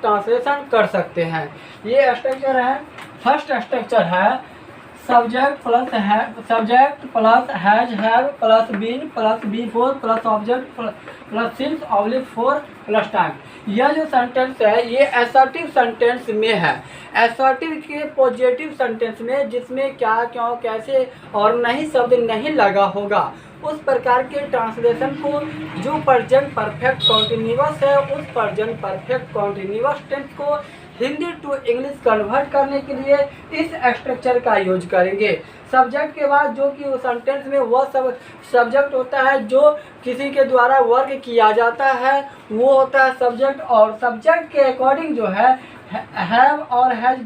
Translation कर सकते हैं। ये स्ट्रक्चर है, फर्स्ट स्ट्रक्चर है सब्जेक्ट प्लस है, subject plus has have plus been plus B four plus object plus since oblique four plus time. यह जो सेंटेंस है ये असर्टिव सेंटेंस में है। असर्टिव के पॉजिटिव सेंटेंस में जिसमें क्या, क्यों, कैसे और नहीं शब्द नहीं लगा होगा, उस प्रकार के ट्रांसलेशन को जो प्रेजेंट परफेक्ट कॉन्टिन्यूअस है उस प्रेजेंट परफेक्ट कॉन्टिन्यूअस टेंस को हिंदी टू इंग्लिश कन्वर्ट करने के लिए इस स्ट्रक्चर का यूज करेंगे। सब्जेक्ट के बाद जो कि उस सेंटेंस में वह सब सब्जेक्ट होता है जो किसी के द्वारा वर्क किया जाता है वो होता है सब्जेक्ट, और सब्जेक्ट के अकॉर्डिंग जो है हैव और हैज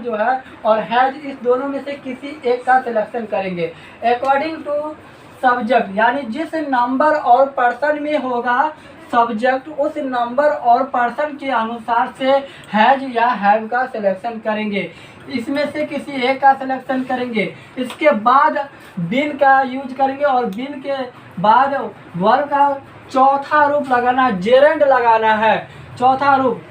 जो है और हैज इस दोनों में से किसी एक का सिलेक्शन करेंगे अकॉर्डिंग टू सब्जेक्ट, यानी जिस नंबर और पर्सन में होगा सब्जेक्ट उस नंबर और पर्सन के अनुसार से हैज या हैव का सिलेक्शन करेंगे। इसमें से किसी एक का सिलेक्शन करेंगे। इसके बाद बिन का यूज करेंगे और बिन के बाद वर्ब का चौथा रूप लगाना, जेरेंड लगाना है चौथा रूप।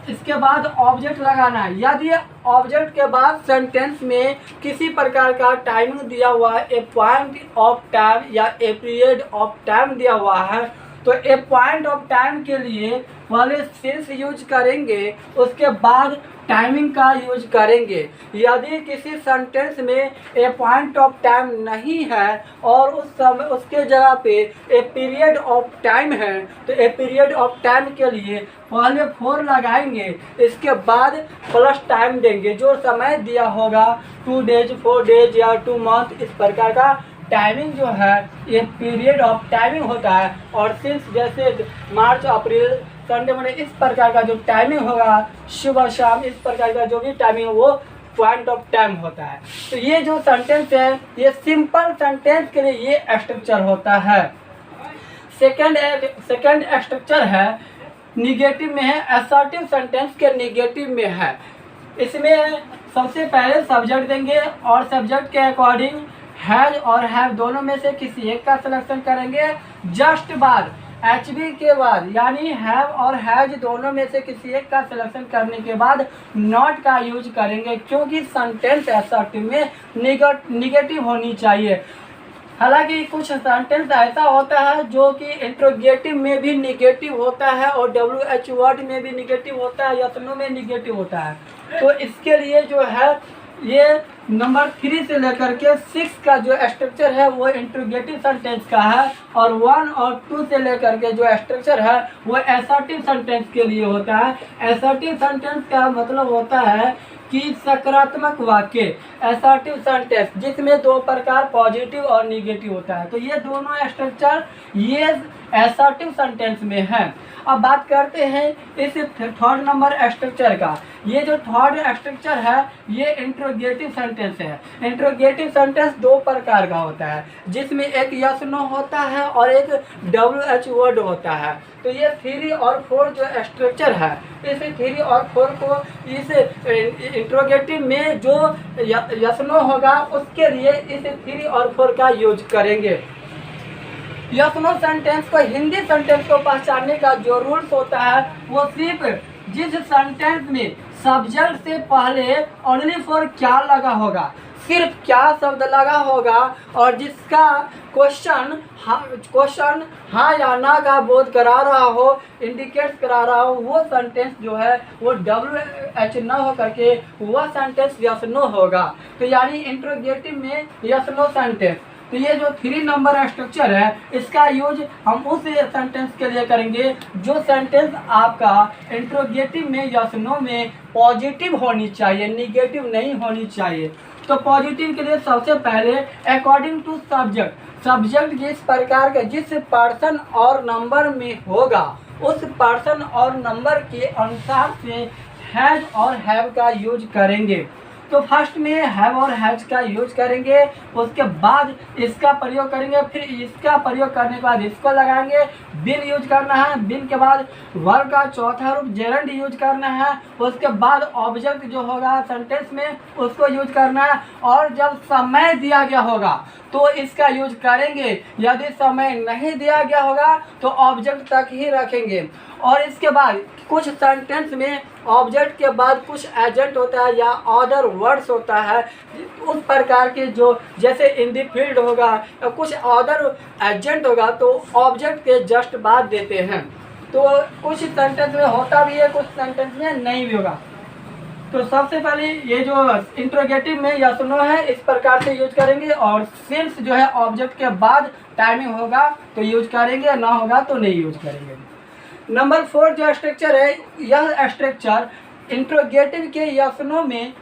इसके बाद ऑब्जेक्ट लगाना है। यदि ऑब्जेक्ट के बाद सेंटेंस में किसी प्रकार का टाइमिंग दिया हुआ है, ए पॉइंट ऑफ टाइम या ए पीरियड ऑफ टाइम दिया हुआ है, तो ए पॉइंट ऑफ टाइम के लिए पहले सिंस यूज करेंगे, उसके बाद टाइमिंग का यूज करेंगे। यदि किसी सेंटेंस में ए पॉइंट ऑफ टाइम नहीं है और उस समय उसके जगह पे ए पीरियड ऑफ टाइम है तो ए पीरियड ऑफ टाइम के लिए पहले 4 लगाएंगे, इसके बाद प्लस टाइम देंगे जो समय दिया होगा 2 डेज 4 डेज या 2 मंथ, इस प्रकार का टाइमिंग जो है ये पीरियड ऑफ टाइमिंग होता है। और सिंस जैसे मार्च अप्रैल संडे मंडे इस प्रकार का जो टाइमिंग होगा सुबह शाम, इस प्रकार का जो भी टाइमिंग हो वो पॉइंट ऑफ टाइम होता है। तो ये जो सेंटेंस है ये सिंपल सेंटेंस के लिए ये स्ट्रक्चर होता है। सेकंड स्ट्रक्चर है निगेटिव में है, असर्टिव सेंटेंस के निगेटिव में है। इसमें सबसे पहले सब्जेक्ट देंगे और सब्जेक्ट के अकॉर्डिंग हैज और हैव दोनों में से किसी एक का सिलेक्शन करेंगे। जस्ट बाद एचबी के बाद यानी हैव और हैज दोनों में से किसी एक का सिलेक्शन करने के बाद नॉट का यूज करेंगे क्योंकि सेंटेंस असर्टिव में निगेटिव होनी चाहिए। हालांकि कुछ सेंटेंस ऐसा होता है जो कि इंट्रोगेटिव में भी निगेटिव होता है और WH वर्ड में भी निगेटिव होता है, यस नो में निगेटिव होता है। तो इसके लिए जो है ये नंबर 3 से लेकर के 6 का जो स्ट्रक्चर है वो इंट्रोगेटिव सेंटेंस का है और 1 और 2 से लेकर के जो स्ट्रक्चर है वो असर्टिव सेंटेंस के लिए होता है। असर्टिव सेंटेंस का मतलब होता है कि सकारात्मक वाक्य, असर्टिव सेंटेंस जिसमें 2 प्रकार पॉजिटिव और निगेटिव होता है। तो ये दोनों स्ट्रक्चर ये असर्टिव सेंटेंस में है। अब बात करते हैं इस थर्ड नंबर स्ट्रक्चर का। ये जो थर्ड स्ट्रक्चर है ये इंट्रोगेटिव सेंटेंस है। इंट्रोगेटिव सेंटेंस 2 प्रकार का होता है जिसमें एक यस नो होता है और एक WH वर्ड होता है। तो ये 3 और 4 जो स्ट्रक्चर है इस 3 और 4 को इस इंट्रोगेटिव में जो यस नो होगा उसके लिए इस 3 और 4 का यूज करेंगे। यस नो सेंटेंस को हिंदी सेंटेंस को पहचानने का जो रूल्स होता है वो सिर्फ जिस सेंटेंस में सब्जेक्ट से पहले ओनली फॉर क्या लगा होगा, सिर्फ क्या शब्द लगा होगा और जिसका क्वेश्चन हाँ या ना का बोध करा रहा हो, इंडिकेट करा रहा हो, वो सेंटेंस जो है वो WH न हो करके वह सेंटेंस यस नो होगा। तो यानी इंट्रोगेटिव में यस नो सेंटेंस। तो ये जो 3 नंबर स्ट्रक्चर है इसका यूज हम उस सेंटेंस के लिए करेंगे जो सेंटेंस आपका इंट्रोगेटिव में यस नो में पॉजिटिव होनी चाहिए, निगेटिव नहीं होनी चाहिए। तो पॉजिटिव के लिए सबसे पहले अकॉर्डिंग टू सब्जेक्ट जिस प्रकार के जिस पर्सन और नंबर में होगा उस पर्सन और नंबर के अनुसार से हैज और हैव का यूज करेंगे। तो फर्स्ट में हैव और हैज का यूज करेंगे, उसके बाद इसका प्रयोग करेंगे, फिर इसका प्रयोग करने के बाद इसको लगाएंगे। बिन यूज करना है, बिन के बाद वर्ब का चौथा रूप जेरेंड यूज करना है, उसके बाद ऑब्जेक्ट जो होगा सेंटेंस में उसको यूज करना है और जब समय दिया गया होगा तो इसका यूज करेंगे। यदि समय नहीं दिया गया होगा तो ऑब्जेक्ट तक ही रखेंगे और इसके बाद कुछ सेंटेंस में ऑब्जेक्ट के बाद कुछ एजेंट होता है या अदर वर्ड्स होता है, उस प्रकार के जो जैसे इन द फील्ड होगा या कुछ अदर एजेंट होगा तो ऑब्जेक्ट के जस्ट बाद देते हैं। तो कुछ सेंटेंस में होता भी है, कुछ सेंटेंस में नहीं भी होगा। तो सबसे पहले ये जो इंट्रोगेटिव में यस नो है इस प्रकार से यूज करेंगे, और सिंस जो है ऑब्जेक्ट के बाद टाइमिंग होगा तो यूज करेंगे, ना होगा तो नहीं यूज करेंगे। नंबर 4 जो स्ट्रक्चर है, यह स्ट्रक्चर इंट्रोगेटिव के यस नो में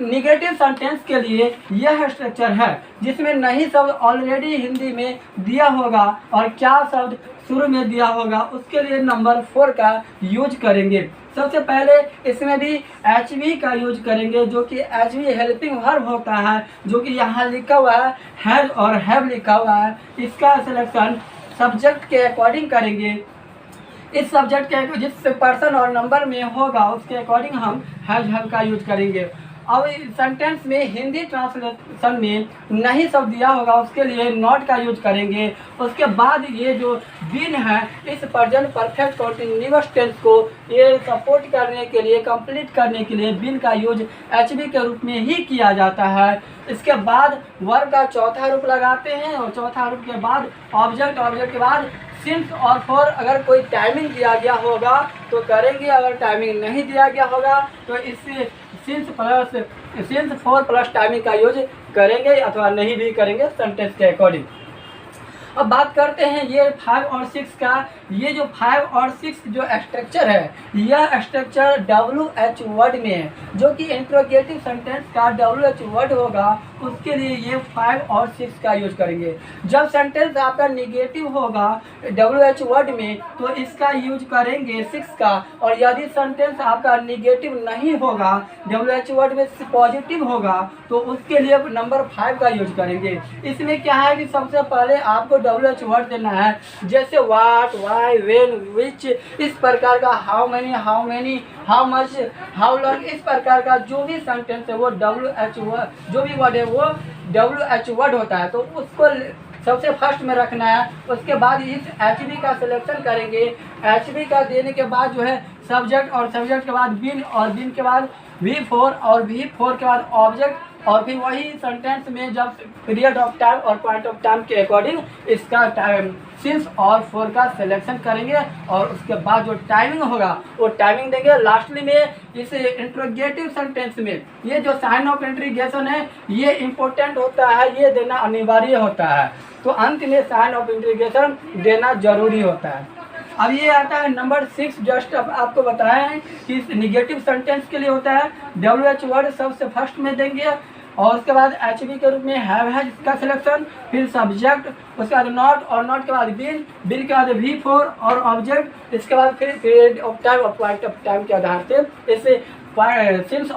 निगेटिव सेंटेंस के लिए यह स्ट्रक्चर है, जिसमें नहीं शब्द ऑलरेडी हिंदी में दिया होगा और क्या शब्द शुरू में दिया होगा, उसके लिए नंबर 4 का यूज करेंगे। सबसे पहले इसमें भी एच वी का यूज करेंगे, जो कि एच वी हेल्पिंग वर्ब होता है, जो कि यहाँ लिखा हुआ है हैज और हैव लिखा हुआ है। इसका सिलेक्शन सब्जेक्ट के अकॉर्डिंग करेंगे। इस सब्जेक्ट के जिस पर्सन और नंबर में होगा उसके अकॉर्डिंग हम हैज हैव का यूज करेंगे। अब सेंटेंस में हिंदी ट्रांसलेशन में नहीं शब्द दिया होगा उसके लिए नॉट का यूज करेंगे। उसके बाद ये जो बीन है इस प्रेजेंट परफेक्ट कंटीन्यूअस टेंस को ये सपोर्ट करने के लिए, कंप्लीट करने के लिए बीन का यूज एच बी के रूप में ही किया जाता है। इसके बाद वर्ब का चौथा रूप लगाते हैं और चौथा रूप के बाद ऑब्जेक्ट, ऑब्जेक्ट के बाद सिंस और फॉर। अगर कोई टाइमिंग दिया गया होगा तो करेंगे, अगर टाइमिंग नहीं दिया गया होगा तो इससे सिंस फॉर प्लस टाइमिंग का यूज करेंगे अथवा नहीं भी करेंगे सेंटेंस के अकॉर्डिंग। अब बात करते हैं ये 5 और 6 का। ये जो 5 और 6 जो स्ट्रक्चर है यह स्ट्रक्चर WH वर्ड में है, जो कि इंट्रोगेटिव सेंटेंस का WH वर्ड होगा उसके लिए ये 5 और 6 का यूज करेंगे। जब सेंटेंस आपका निगेटिव होगा WH वर्ड में तो इसका यूज करेंगे 6 का, और यदि सेंटेंस आपका निगेटिव नहीं होगा WH वर्ड में पॉजिटिव होगा तो उसके लिए नंबर 5 का यूज करेंगे। इसमें क्या है कि सबसे पहले आपको WH वर्ड देना है, जैसे व्हाट, व्हाई, व्हेन, व्हिच, इस प्रकार का how many, how much, how long, इस प्रकार का जो भी सेंटेंस है वो WH वर्ड, जो भी वर्ड है वो WH वर्ड होता है, तो उसको सबसे फर्स्ट में रखना है। उसके बाद इस HB का सिलेक्शन करेंगे। HB का देने के बाद जो है सब्जेक्ट, और सब्जेक्ट के बाद बिन, और बिन के बाद V4, और V4 के बाद ऑब्जेक्ट, और फिर वही सेंटेंस में जब पीरियड ऑफ टाइम और पॉइंट ऑफ टाइम के अकॉर्डिंग इसका टाइम सिंस और फॉर का सिलेक्शन करेंगे, और उसके बाद जो टाइमिंग होगा वो टाइमिंग देंगे। लास्टली में इस इंट्रोगेटिव सेंटेंस में ये जो साइन ऑफ इंट्रीगेशन है ये इम्पोर्टेंट होता है, ये देना अनिवार्य होता है, तो अंत में साइन ऑफ इंट्रीगेशन देना जरूरी होता है। अब ये आता है नंबर 6, जस्ट अब आपको बताया है कि निगेटिव सेंटेंस के लिए होता है WH वर्ड सबसे फर्स्ट में देंगे, और उसके बाद HB के रूप में हैव है इसका सिलेक्शन, फिर सब्जेक्ट, उसके बाद नॉट, और नॉट के बाद बिन, बिन के बाद V4 और ऑब्जेक्ट, इसके बाद फिर पीरियड ऑफ टाइम और पॉइंट ऑफ टाइम के आधार से इसे सिंस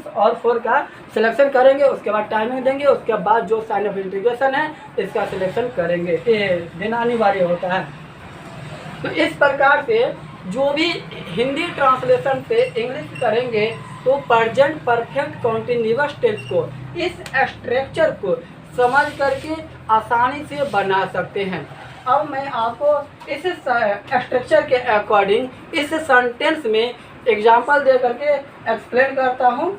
और फॉर का सिलेक्शन करेंगे। उसके बाद टाइमिंग देंगे, उसके बाद जो साइन ऑफ इंटीग्रेशन है इसका सिलेक्शन करेंगे, ये देना अनिवार्य होता है। तो इस प्रकार से जो भी हिंदी ट्रांसलेशन से इंग्लिश करेंगे तो प्रेजेंट परफेक्ट कंटीन्यूअस टेंस को, इस स्ट्रक्चर को समझ करके आसानी से बना सकते हैं। अब मैं आपको इस स्ट्रक्चर के अकॉर्डिंग इस सेंटेंस में एग्जाम्पल दे करके एक्सप्लेन करता हूँ।